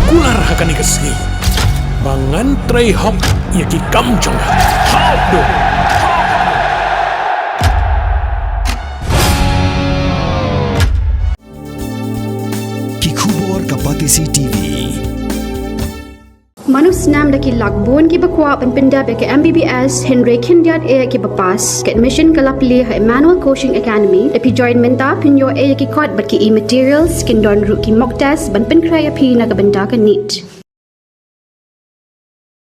kular hakan ikasni. Bangan tray hok yaki kamjong. Hop do. Kikubor kapatisi TV. Manus nam daki lakbon ki bakwa penpinda be ke MBBS Henry Khyndew e ki bapas ke admission kalapli ha Emmanuel Coaching Academy epi join menta pinyo e ki kod bat ki e-materials kin don ru ki mock test ban pen kray api nagabenta ka neat.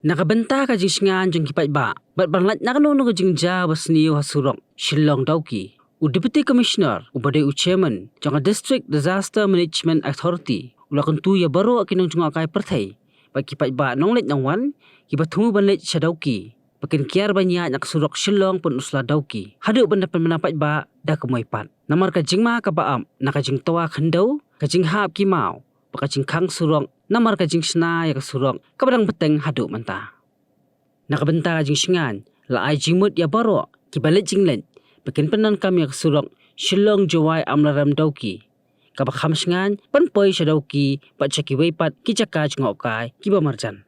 Nakabenta ka jing jing kipat ba, bat banlat nakanono ka jing bas niyo ha Surok, Shillong Dawki. Deputy Commissioner, ubade Chairman, jang District Disaster Management Authority, ulakan tu ya baru akinong junga kay pertai. Bat kipat ba nonglet nangwan, kibat tungu banlet sa Dawki. Pakin Kiar banyak nak Surok Shillong Pynursla Dawki. Haduk benda pemenapat ba dah kemoipat. Namar ka jing ma ka baam, naka Jingtwa Khyndew, ka jing hap ki mau, baka jing kang Surok, namar ka jing sna ya ka Surok, kabadang beteng haduk manta. Nakabenta ka jing singan, laay jingmut ya baru, kibalit jinglen, pakin penan kami ya ka Surok, Shillong Jawai amlaram Dawki. Kabak hamsingan, panpoy sa Dawki, pat siya kiwaypat, kichaka jingokay, kiba marjan.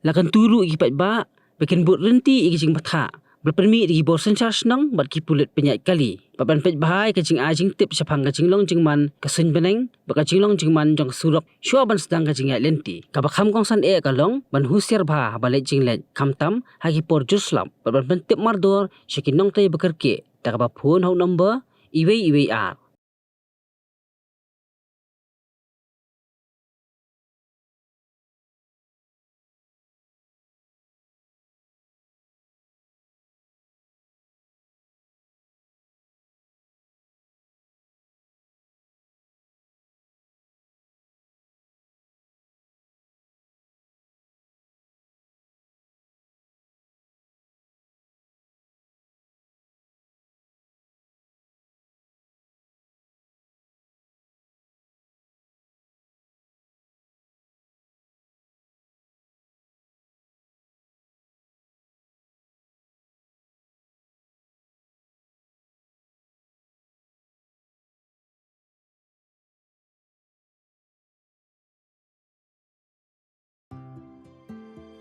Lakan turu ikipat ba, pakin but renti ikijing batha, berpermi di borsen charge nang, bat kipulit penyat kali. Papanpet bahay kajing ajing tip sa pang kajinglong jingman, kasun beneng, baka jinglong jingman jang Surok, syuaban sedang kajing Ïaid lenti. Kabak ham kong san kalong, ban husiar bah balik jinglet, kamtam, hagi por juslam, papanpet tip mardor, syakin nong tayo bekerke, takabap phone hau number, iway ar.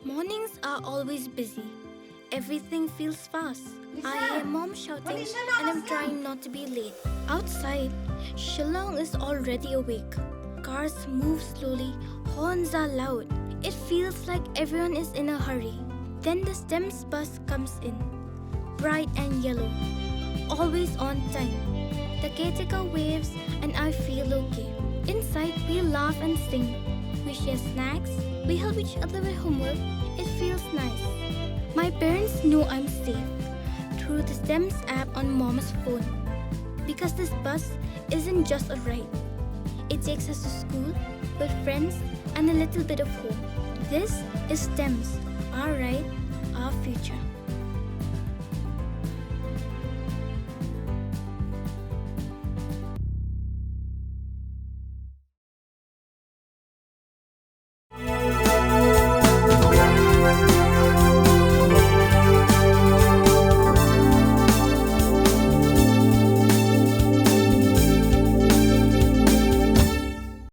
Mornings are always busy. Everything feels fast. I hear mom shouting and I'm trying not to be late. Outside, Shillong is already awake. Cars move slowly, horns are loud. It feels like everyone is in a hurry. Then the STEMS bus comes in, bright and yellow, always on time. The caretaker waves and I feel okay. Inside, we laugh and sing. We share snacks. We help each other with homework. It feels nice. My parents know I'm safe through the STEMS app on Mom's phone. Because this bus isn't just a ride. It takes us to school with friends and a little bit of hope. This is STEMS, our ride, our future.